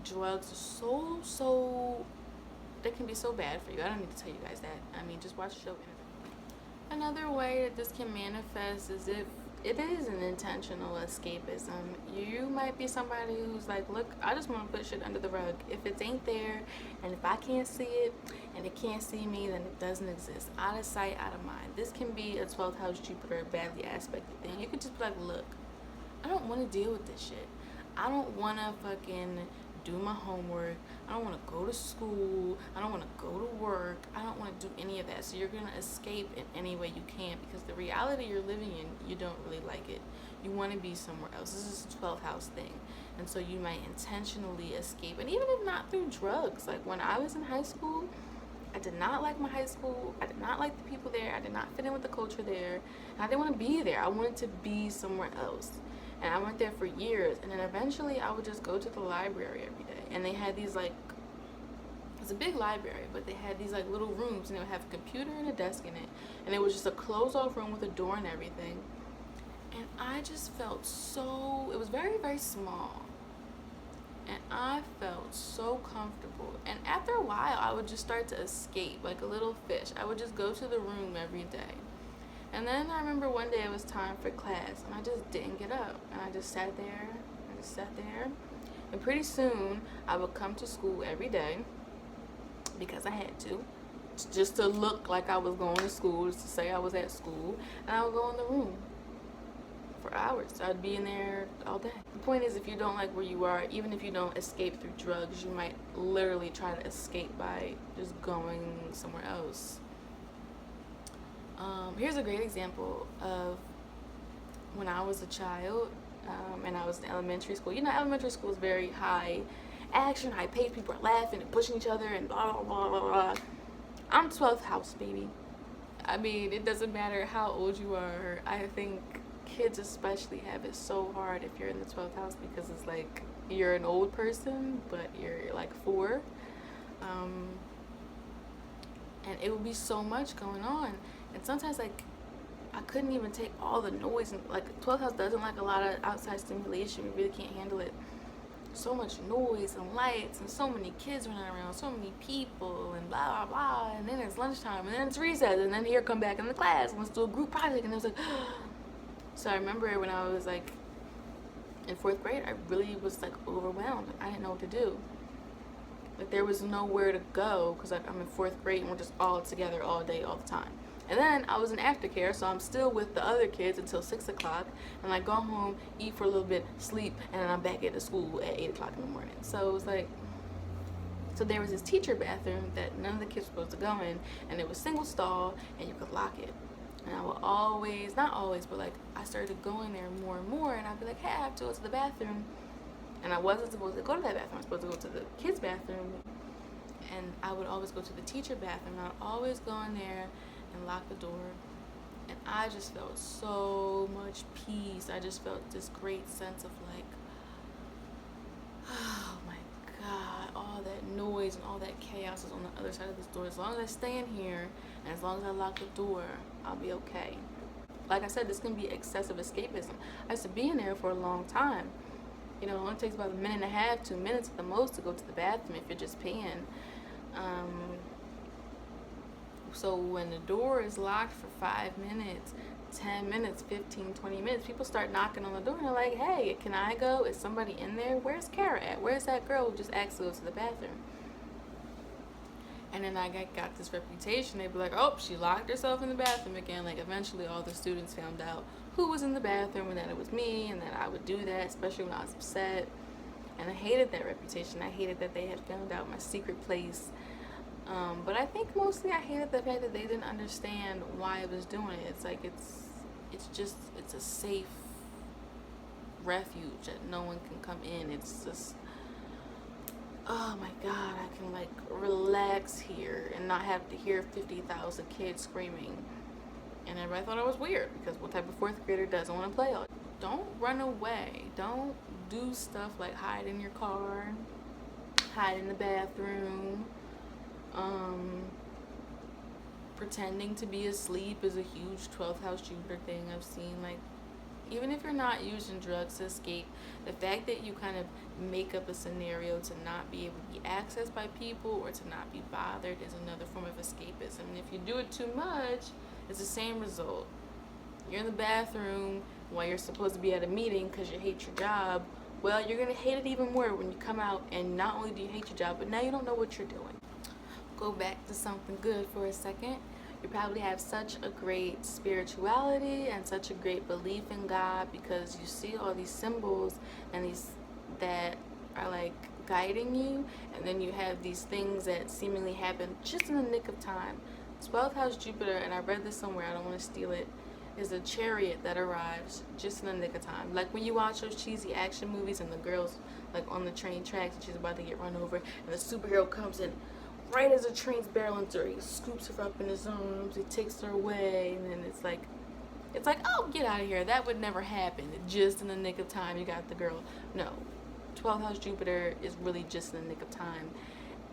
drugs are so they can be so bad for you. I don't need to tell you guys that. I mean, just watch the show. Another way that this can manifest is if it is an intentional escapism. You might be somebody who's like, look, I just want to put shit under the rug. If it ain't there, and if I can't see it, and it can't see me, then it doesn't exist. Out of sight, out of mind. This can be a 12th house Jupiter badly aspected thing. You could just be like, look, I don't want to deal with this shit. I don't want to fucking do my homework. I don't want to go to school. I don't want to go to work. I don't want to do any of that. So you're going to escape in any way you can, because the reality you're living in, you don't really like it. You want to be somewhere else. This is a 12th house thing. And so you might intentionally escape. And even if not through drugs, like when I was in high school, I did not like my high school. I did not like the people there. I did not fit in with the culture there. And I didn't want to be there. I wanted to be somewhere else. And I went there for years, and then eventually I would just go to the library every day. And they had these it's a big library, but they had these little rooms, and they would have a computer and a desk in it. And it was just a closed off room with a door and everything. And I just felt it was very, very small. And I felt so comfortable. And after a while, I would just start to escape like a little fish. I would just go to the room every day. And then I remember one day it was time for class, and I just didn't get up. And I just sat there. And pretty soon, I would come to school every day because I had to. Just to look like I was going to school, just to say I was at school. And I would go in the room for hours. I'd be in there all day. The point is, if you don't like where you are, even if you don't escape through drugs, you might literally try to escape by just going somewhere else. Here's a great example of when I was a child, and I was in elementary school. Elementary school is very high action, high pace. People are laughing and pushing each other and blah, blah, blah, blah, blah. I'm 12th house, baby. I mean, it doesn't matter how old you are. I think kids especially have it so hard if you're in the 12th house, because it's like you're an old person, but you're like 4. And it would be so much going on. And sometimes, I couldn't even take all the noise. And 12th house doesn't like a lot of outside stimulation. We really can't handle it. So much noise and lights and so many kids running around, so many people and blah, blah, blah. And then it's lunchtime, and then it's recess, and then here come back in the class, and let's do a group project. And it was like, so I remember when I was in 4th grade, I really was overwhelmed. I didn't know what to do. There was nowhere to go, because I'm in 4th grade and we're just all together all day, all the time. And then I was in aftercare, so I'm still with the other kids until 6 o'clock, and I go home, eat for a little bit, sleep, and then I'm back at the school at 8 o'clock in the morning. So it was so there was this teacher bathroom that none of the kids were supposed to go in, and it was single stall, and you could lock it. And I would always, not always, but I started going there more and more, and I'd be like, hey, I have to go to the bathroom. And I wasn't supposed to go to that bathroom. I was supposed to go to the kids' bathroom. And I would always go to the teacher bathroom. And I'd always go in there and lock the door. And I just felt so much peace. I just felt this great sense of oh my God, all that noise and all that chaos is on the other side of this door. As long as I stay in here and as long as I lock the door, I'll be okay. Like I said, this can be excessive escapism. I used to be in there for a long time. It only takes about 1.5 minutes, 2 minutes at the most to go to the bathroom if you're just peeing. So when the door is locked for 5 minutes, 10 minutes, 15, 20 minutes, people start knocking on the door and they're like, hey, can I go? Is somebody in there? Where's Kara at? Where's that girl who just asked to go to the bathroom? And then I got this reputation. They'd be like, oh, she locked herself in the bathroom again. Eventually all the students found out who was in the bathroom and that it was me, and that I would do that, especially when I was upset. And I hated that reputation. I hated that they had found out my secret place. But I think mostly I hated the fact that they didn't understand why I was doing it. It's a safe refuge that no one can come in. It's just, oh my god, I can like relax here and not have to hear 50,000 kids screaming. And everybody thought I was weird because what type of fourth grader doesn't want to play all? Don't run away. Don't do stuff like hide in your car, hide in the bathroom. Pretending to be asleep is a huge 12th house Jupiter thing I've seen. Like, even if you're not using drugs to escape, the fact that you kind of make up a scenario to not be able to be accessed by people or to not be bothered is another form of escapism. And if you do it too much, it's the same result. You're in the bathroom while you're supposed to be at a meeting because you hate your job. Well, you're going to hate it even more when you come out, and not only do you hate your job, but now you don't know what you're doing. Go back to something good for a second. You probably have such a great spirituality and such a great belief in God because you see all these symbols and these that are like guiding you, and then you have these things that seemingly happen just in the nick of time. 12th house Jupiter, and I read this somewhere, I don't want to steal it, is a chariot that arrives just in the nick of time. Like when you watch those cheesy action movies and the girl's like on the train tracks and she's about to get run over, and the superhero comes in right as the train's barreling through. He scoops her up in his arms, he takes her away, and then it's like, oh, get out of here. That would never happen. Just in the nick of time, you got the girl. No, 12th house Jupiter is really just in the nick of time,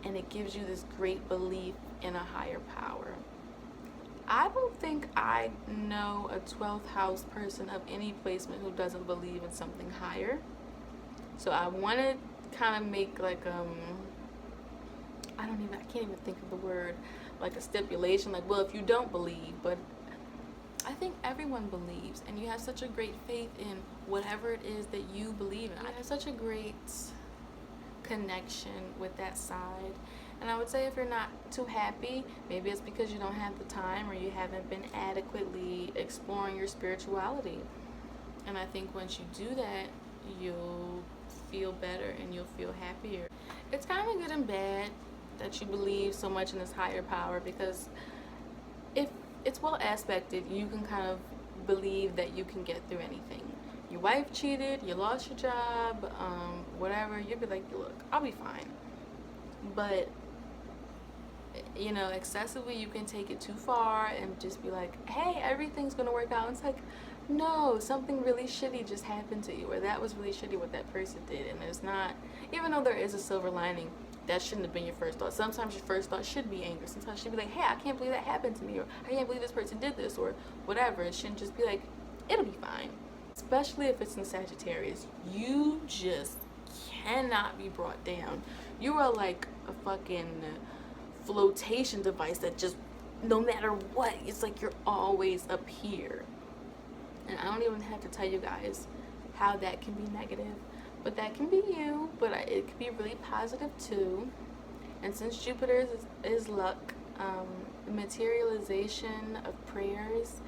and it gives you this great belief in a higher power. I don't think I know a 12th house person of any placement who doesn't believe in something higher. So I want to kind of make like I can't even think of the word, like a stipulation, like, well, if you don't believe, but I think everyone believes, and you have such a great faith in whatever it is that you believe in. I have such a great connection with that side, and I would say if you're not too happy, maybe it's because you don't have the time or you haven't been adequately exploring your spirituality. And I think once you do that, you'll feel better and you'll feel happier. It's kind of good and bad that you believe so much in this higher power, because if it's well aspected, you can kind of believe that you can get through anything. Your wife cheated, you lost your job, whatever, you'll be like, look, I'll be fine. But you know, excessively, you can take it too far and just be like, hey, everything's gonna work out. And it's like, no, something really shitty just happened to you, or that was really shitty what that person did. And there's not, even though there is a silver lining, that shouldn't have been your first thought. Sometimes your first thought should be anger. Sometimes you should be like, hey, I can't believe that happened to me, or I can't believe this person did this, or whatever. It shouldn't just be like, it'll be fine. Especially if it's in Sagittarius. You just cannot be brought down. You are like a fucking flotation device that just, no matter what, it's like you're always up here. And I don't even have to tell you guys how that can be negative, but that can be you, but it can be really positive too. And since Jupiter is luck, materialization of prayers,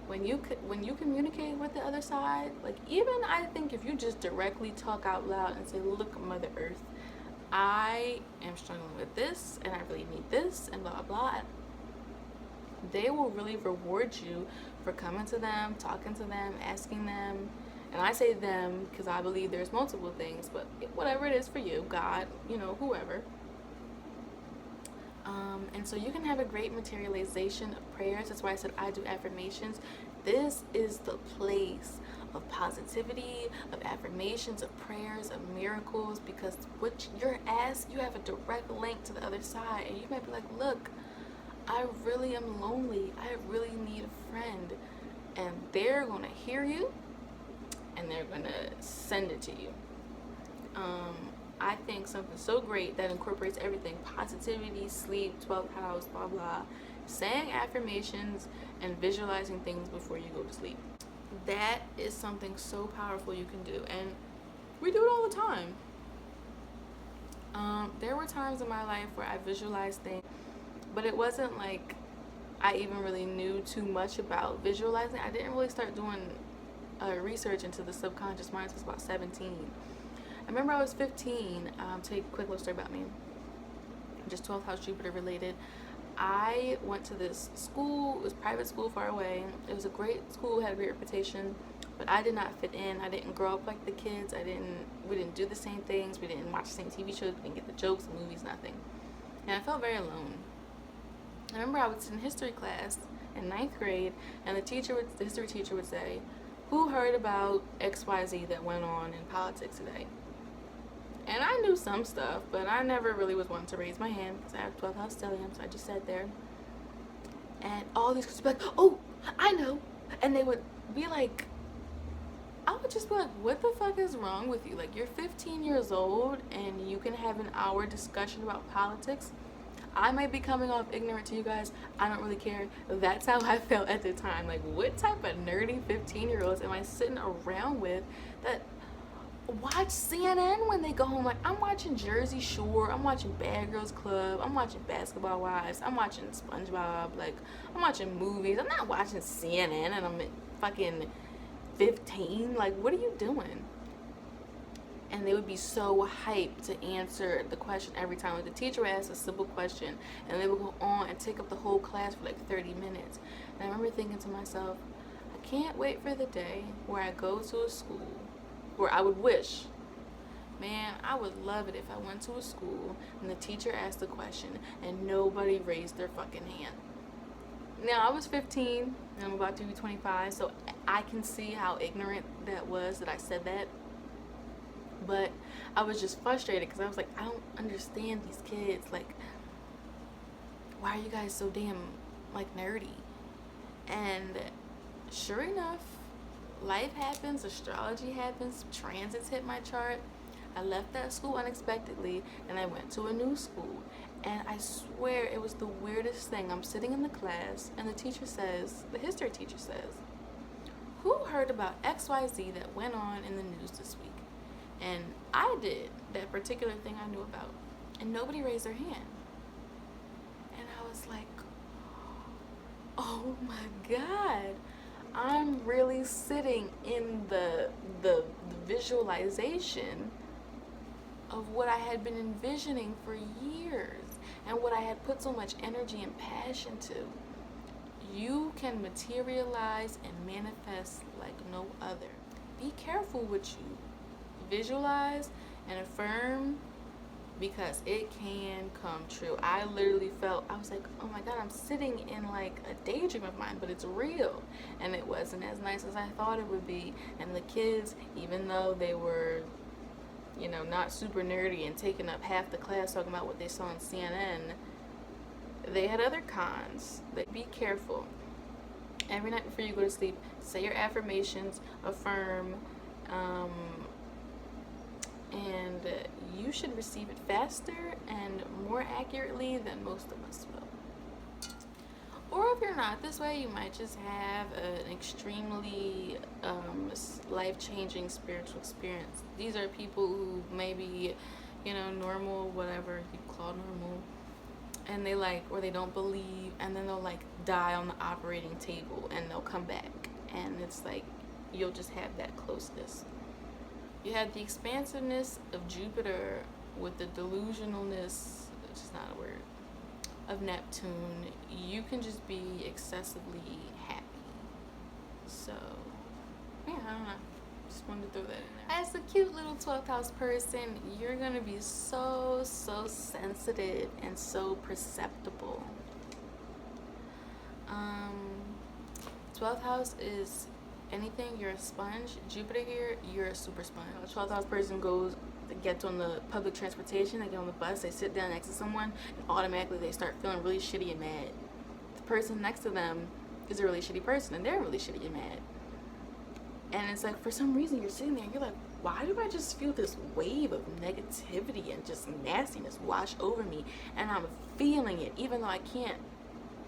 when you communicate with the other side, like, even I think if you just directly talk out loud and say, look, Mother Earth, I am struggling with this and I really need this and blah blah blah, they will really reward you for coming to them, talking to them, asking them. And I say them because I believe there's multiple things, but whatever it is for you, God, you know, whoever. And so you can have a great materialization of prayers. That's why I said I do affirmations. This is the place of positivity, of affirmations, of prayers, of miracles, because what you're asked, you have a direct link to the other side. And you might be like, look, I really am lonely. I really need a friend. And they're going to hear you and they're going to send it to you. I think something so great that incorporates everything: positivity, sleep, 12th house, blah blah, saying affirmations and visualizing things before you go to sleep. That is something so powerful you can do, and we do it all the time. There were times in my life where I visualized things, but it wasn't like I even really knew too much about visualizing. I didn't really start doing research into the subconscious mind since about 17. I remember I was 15. Take a quick little story about me, just 12th house Jupiter related. I went to this school. It was a private school far away. It was a great school, had a great reputation. But I did not fit in. I didn't grow up like the kids. We didn't do the same things. We didn't watch the same TV shows. We didn't get the jokes, the movies, nothing. And I felt very alone. I remember I was in history class in 9th grade, and the history teacher would say, "Who heard about XYZ that went on in politics today?" And I knew some stuff, but I never really was one to raise my hand because I have 12th house stellium, so I just sat there. And all these kids would be like, "Oh, I know." And they would be like, I would just be like, what the fuck is wrong with you? Like, you're 15 years old and you can have an hour discussion about politics. I might be coming off ignorant to you guys. I don't really care. That's how I felt at the time. Like, what type of nerdy 15-year-olds am I sitting around with that watch CNN when they go home? Like, I'm watching Jersey Shore, I'm watching Bad Girls Club, I'm watching Basketball Wives, I'm watching SpongeBob, like, I'm watching movies. I'm not watching CNN and I'm fucking 15. Like, what are you doing? And they would be so hyped to answer the question every time. Like, the teacher would ask a simple question and they would go on and take up the whole class for like 30 minutes. And I remember thinking to myself, I can't wait for the day where I go to a school where I would wish, man, I would love it if I went to a school and the teacher asked a question and nobody raised their fucking hand. Now, I was 15 and I'm about to be 25, so I can see how ignorant that was that I said that. But I was just frustrated because I was like, I don't understand these kids. Like, why are you guys so damn, like, nerdy? And sure enough, life happens, astrology happens, transits hit my chart. I left that school unexpectedly and I went to a new school. And I swear it was the weirdest thing. I'm sitting in the class and the teacher says, the history teacher says, "Who heard about XYZ that went on in the news this week?" And I did that particular thing I knew about. And nobody raised their hand. And I was like, oh my God. I'm really sitting in the visualization of what I had been envisioning for years and what I had put so much energy and passion to. You can materialize and manifest like no other. Be careful what you visualize and affirm because it can come true. I literally felt, I was like, oh my God, I'm sitting in like a daydream of mine, but it's real. And it wasn't as nice as I thought it would be. And the kids, even though they were, you know, not super nerdy and taking up half the class talking about what they saw on CNN, they had other cons. Like, be careful. Every night before you go to sleep, say your affirmations, affirm, and you should receive it faster and more accurately than most of us will. Or if you're not this way, you might just have an extremely life-changing spiritual experience. These are people who maybe, you know, normal, whatever you call normal, and they like, or they don't believe, and then they'll like die on the operating table and they'll come back, and it's like you'll just have that closeness. You have the expansiveness of Jupiter with the delusionalness, which is not a word, of Neptune. You can just be excessively happy. So, yeah, I don't know. Just wanted to throw that in there. As a cute little 12th house person, you're going to be so sensitive and so perceptible. 12th house is anything, you're a sponge. Jupiter here, you're a super sponge. A 12th house person gets on the public transportation, they get on the bus, they sit down next to someone, and automatically they start feeling really shitty and mad. The person next to them is a really shitty person, and they're really shitty and mad. And it's like, for some reason, you're sitting there, and you're like, why do I just feel this wave of negativity and just nastiness wash over me? And I'm feeling it, even though I can't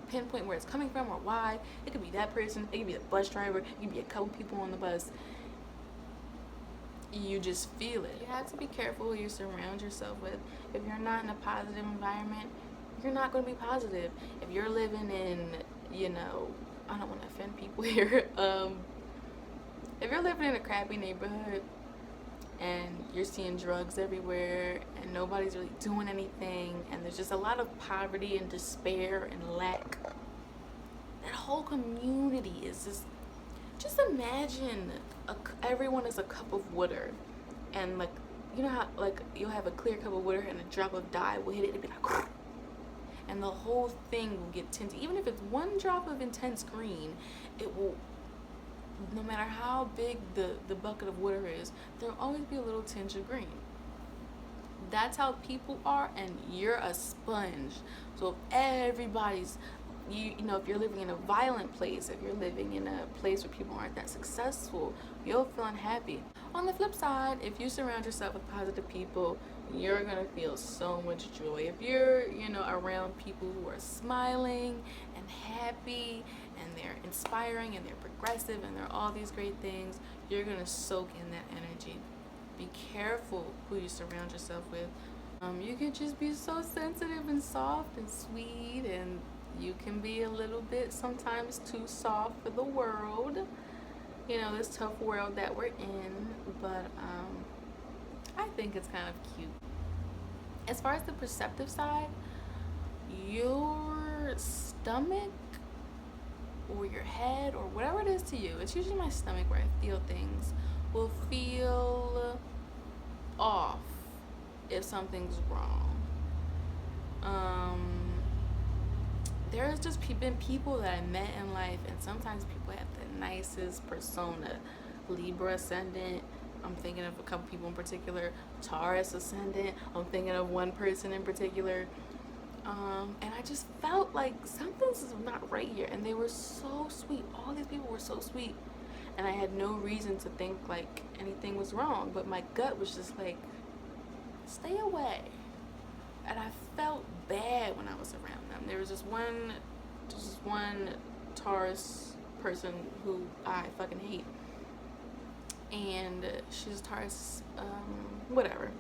pinpoint where it's coming from or why. It could be that person, it could be the bus driver, it could be a couple people on the bus. You just feel it. You have to be careful who you surround yourself with. If you're not in a positive environment, you're not going to be positive. If you're living in, you know, I don't want to offend people here. If you're living in a crappy neighborhood and you're seeing drugs everywhere and nobody's really doing anything and there's just a lot of poverty and despair and lack, that whole community is just just imagine everyone is a cup of water, and like, you know how like you'll have a clear cup of water and a drop of dye will hit it and be like, and the whole thing will get tinted. Even if it's one drop of intense green, it will, no matter how big the bucket of water is, there'll always be a little tinge of green. That's how people are, and you're a sponge. So if everybody's, you know, if you're living in a violent place, if you're living in a place where people aren't that successful, you'll feel unhappy. On the flip side, if you surround yourself with positive people, you're gonna feel so much joy. If you're, you know, around people who are smiling and happy and they're inspiring and they're progressive and they're all these great things, you're gonna soak in that energy. Be careful who you surround yourself with. You can just be so sensitive and soft and sweet, and you can be a little bit sometimes too soft for the world, you know, this tough world that we're in. But I think it's kind of cute. As far as the perceptive side, your stomach or your head or whatever it is to you, it's usually my stomach where I feel things, will feel off if something's wrong. There's just been people that I met in life, and sometimes people have the nicest persona. Libra ascendant, I'm thinking of a couple people in particular. Taurus ascendant, I'm thinking of one person in particular. And I just felt like something's not right here, and they were so sweet. All these people were so sweet, and I had no reason to think like anything was wrong, but my gut was just like, stay away. And I felt bad when I was around them. There was just one Taurus person who I fucking hate, and she's Taurus, whatever.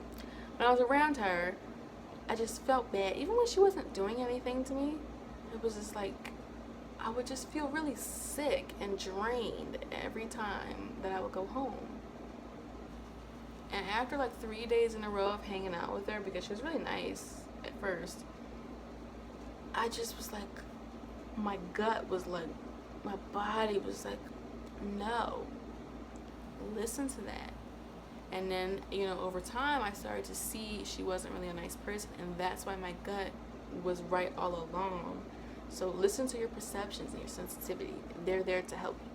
When I was around her, I just felt bad. Even when she wasn't doing anything to me, it was just like, I would just feel really sick and drained every time that I would go home. And after like 3 days in a row of hanging out with her, because she was really nice at first, I just was like, my gut was like, my body was like, no, listen to that. And then, you know, over time I started to see she wasn't really a nice person, and that's why my gut was right all along. So listen to your perceptions and your sensitivity. They're there to help you.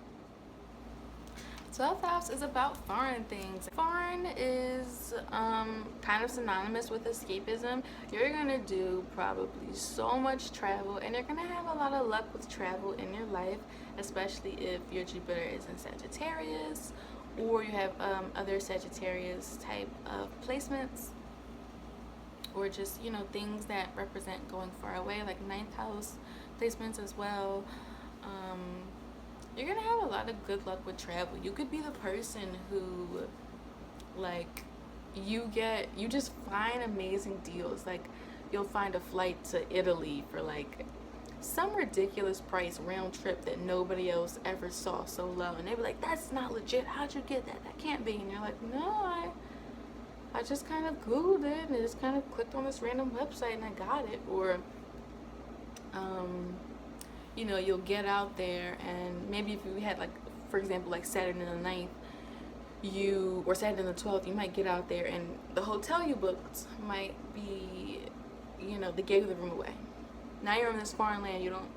12th house is about foreign things. Foreign is kind of synonymous with escapism. You're gonna do probably so much travel, and you're gonna have a lot of luck with travel in your life, especially if your Jupiter is in Sagittarius, or you have other Sagittarius type of placements, or just, you know, things that represent going far away, like 9th house placements as well. You're gonna have a lot of good luck with travel. You could be the person who, like, you just find amazing deals. Like, you'll find a flight to Italy for like some ridiculous price round trip that nobody else ever saw so low, and they be like, that's not legit, how'd you get that? That can't be. And you're like, no, I just kind of googled it and just kind of clicked on this random website and I got it. Or you know, you'll get out there, and maybe if you had, like, for example, like Saturday the 9th, or Saturday the 12th, you might get out there and the hotel you booked might be, you know, they gave the room away. Now you're in this foreign land, you don't,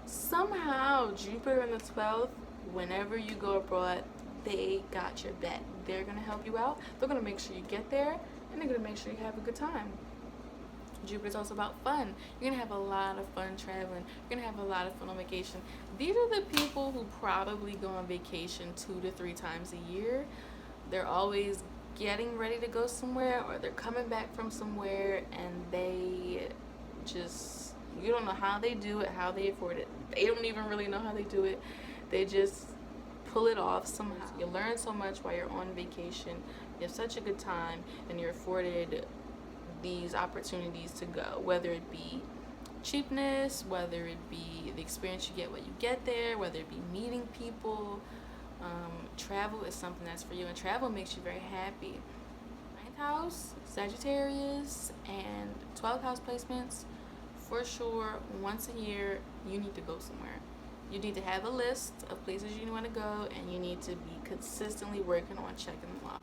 somehow Jupiter in the 12th, whenever you go abroad, they got your back. They're gonna help you out. They're gonna make sure you get there, and they're gonna make sure you have a good time. Jupiter's also about fun. You're gonna have a lot of fun traveling. You're gonna have a lot of fun on vacation. These are the people who probably go on vacation 2 to 3 times a year. They're always getting ready to go somewhere, or they're coming back from somewhere, and they just, you don't know how they do it, how they afford it. They don't even really know how they do it. They just pull it off somehow. You learn so much while you're on vacation. You have such a good time, and you're afforded these opportunities to go, whether it be cheapness, whether it be the experience you get when you get there, whether it be meeting people. Travel is something that's for you, and travel makes you very happy. 9th house, Sagittarius, and 12th house placements, for sure, once a year you need to go somewhere. You need to have a list of places you want to go, and you need to be consistently working on checking them off.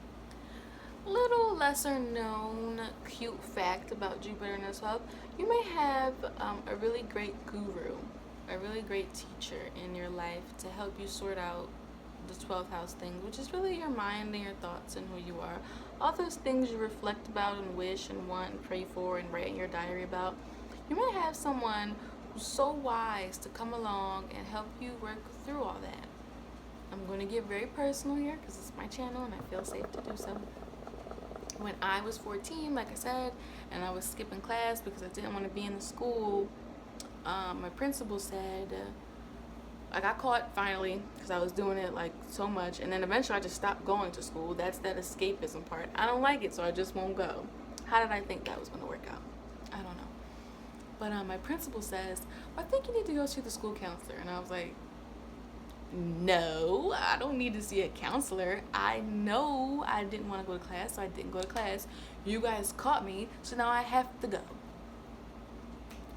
Little lesser known cute fact about Jupiter in the 12th: you may have a really great guru, a really great teacher in your life to help you sort out the 12th house things, which is really your mind and your thoughts and who you are. All those things you reflect about and wish and want and pray for and write in your diary about. You may have someone who's so wise to come along and help you work through all that. I'm going to get very personal here because it's my channel and I feel safe to do so. When I was 14, like I said, and I was skipping class because I didn't want to be in the school, my principal said, I got caught finally because I was doing it like so much, and then eventually I just stopped going to school. That's that escapism part. I don't like it, so I just won't go. How did I think that was going to work out? I don't know. But my principal says, I think you need to go see the school counselor. And I was like, no, I don't need to see a counselor. I know I didn't want to go to class, so I didn't go to class. You guys caught me, so now I have to go.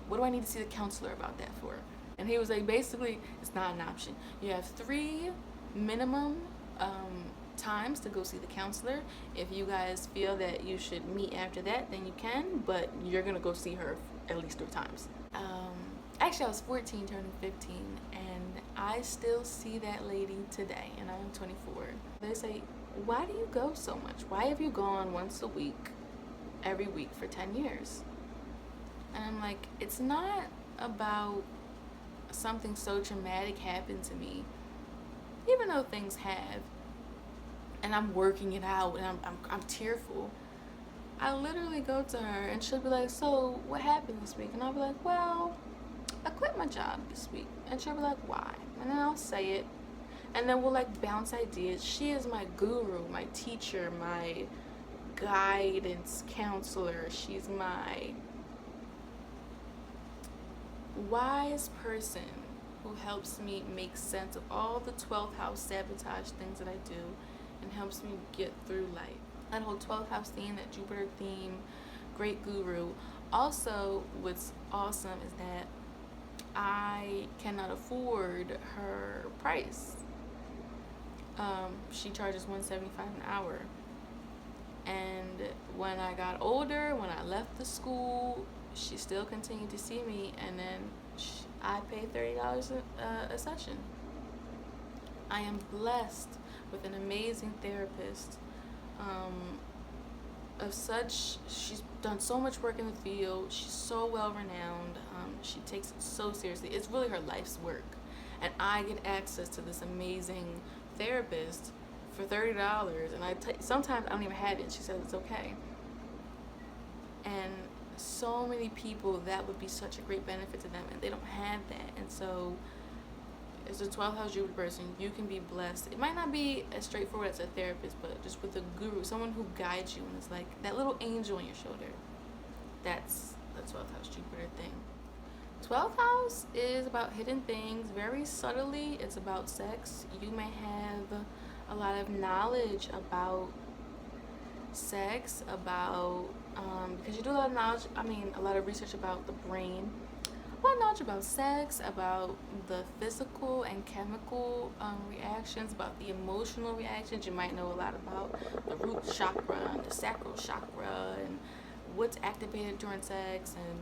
What do I need to see the counselor about that for? And he was like, basically, it's not an option. You have 3 minimum times to go see the counselor. If you guys feel that you should meet after that, then you can, but you're going to go see her at least 3 times. Actually, I was 14 turning 15, and I still see that lady today, and I'm 24. They say, why do you go so much? Why have you gone once a week, every week for 10 years? And I'm like, it's not about something so traumatic happened to me, even though things have, and I'm working it out, and I'm tearful. I literally go to her, and she'll be like, so what happened this week? And I'll be like, well, I quit my job this week. And she'll be like, why? And then I'll say it, and then we'll like bounce ideas. She is my guru, my teacher, my guidance counselor. She's my wise person who helps me make sense of all the 12th house sabotage things that I do and helps me get through life. That whole 12th house theme, that Jupiter theme, great guru. Also, what's awesome is that I cannot afford her price. She charges $175 an hour. And when I got older, when I left the school, she still continued to see me, and then I pay $30 a session. I am blessed with an amazing therapist. She's done so much work in the field. She's so well renowned. She takes it so seriously. It's really her life's work, and I get access to this amazing therapist for $30. And sometimes I don't even have it, and she says it's okay. And so many people, that would be such a great benefit to them, and they don't have that. And so as a 12th house Jupiter person, you can be blessed. It might not be as straightforward as a therapist, but just with a guru, someone who guides you and is like that little angel on your shoulder. That's the 12th house Jupiter thing. 12th house is about hidden things very subtly. It's about sex. You may have a lot of knowledge about sex, about because you do a lot of knowledge, a lot of research about the brain, a lot of knowledge about sex, about the physical and chemical reactions, about the emotional reactions. You might know a lot about the root chakra and the sacral chakra and what's activated during sex. And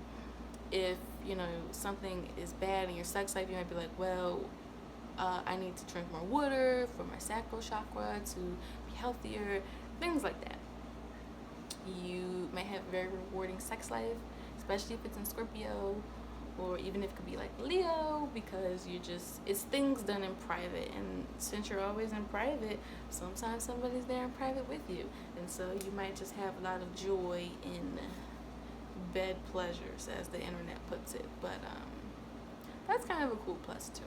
if something is bad in your sex life, you might be like, well, I need to drink more water for my sacral chakra to be healthier, things like that. You may have a very rewarding sex life, especially if it's in Scorpio, or even if it could be like Leo, because it's things done in private. And since you're always in private, sometimes somebody's there in private with you, and so you might just have a lot of joy in bed pleasures, as the internet puts it. But that's kind of a cool plus too.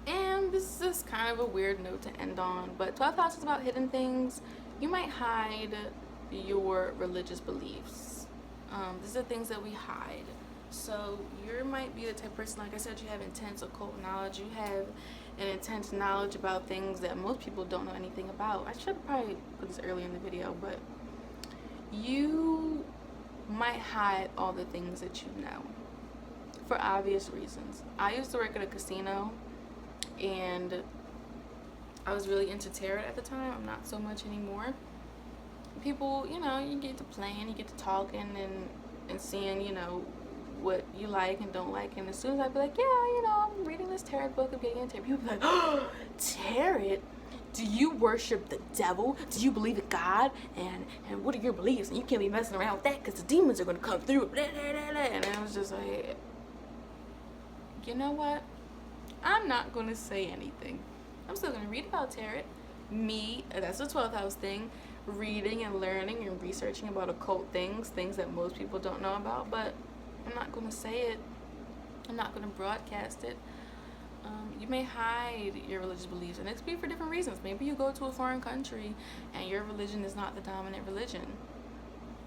And this is kind of a weird note to end on, but 12th house is about hidden things. You might hide your religious beliefs. These are things that we hide. So you might be the type of person, like I said, you have intense occult knowledge. You have an intense knowledge about things that most people don't know anything about. I should have probably put this earlier in the video, but you might hide all the things that you know. for obvious reasons. I used to work at a casino, and I was really into tarot at the time. I'm not so much anymore. People, you know, you get to playing, you get to talking, and seeing, you know, what you like and don't like. And as soon as I'd be like, yeah, you know, I'm reading this tarot book, I'm getting into it, people be like, oh, tarot? Do you worship the devil? Do you believe in God? And what are your beliefs? And you can't be messing around with that because the demons are going to come through. And I was just like, you know what? I'm not going to say anything. I'm still going to read about tarot. Me, that's the 12th house thing. Reading and learning and researching about occult things that most people don't know about. But I'm not going to say it. I'm not going to broadcast it. You may hide your religious beliefs, and it could be for different reasons. Maybe you go to a foreign country and your religion is not the dominant religion.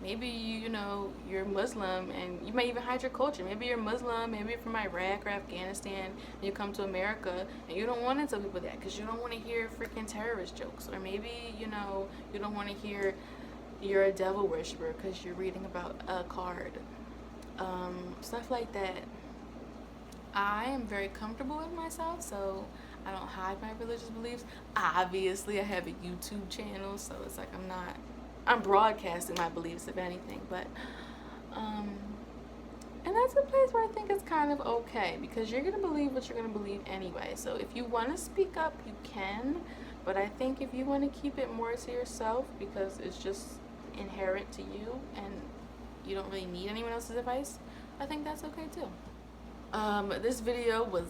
Maybe you know, you're Muslim and you may even hide your culture. Maybe you're Muslim, maybe you're from Iraq or Afghanistan, and you come to America and you don't want to tell people that because you don't want to hear freaking terrorist jokes. Or maybe, you know, you don't want to hear you're a devil worshiper because you're reading about a card. Stuff like that. I am very comfortable with myself, so I don't hide my religious beliefs. Obviously, I have a YouTube channel, so it's like I'm broadcasting my beliefs, if anything. But, and that's a place where I think it's kind of okay, because you're going to believe what you're going to believe anyway. So if you want to speak up, you can. But I think if you want to keep it more to yourself, because it's just inherent to you and you don't really need anyone else's advice, I think that's okay too. This video was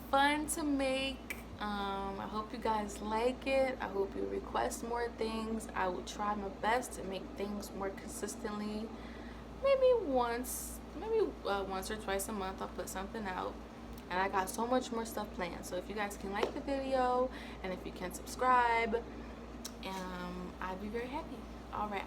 fun to make. I hope you guys like it. I hope you request more things. I will try my best to make things more consistently. Maybe once or twice a month I'll put something out. And I got so much more stuff planned. So if you guys can like the video and if you can subscribe, I'd be very happy. Alright,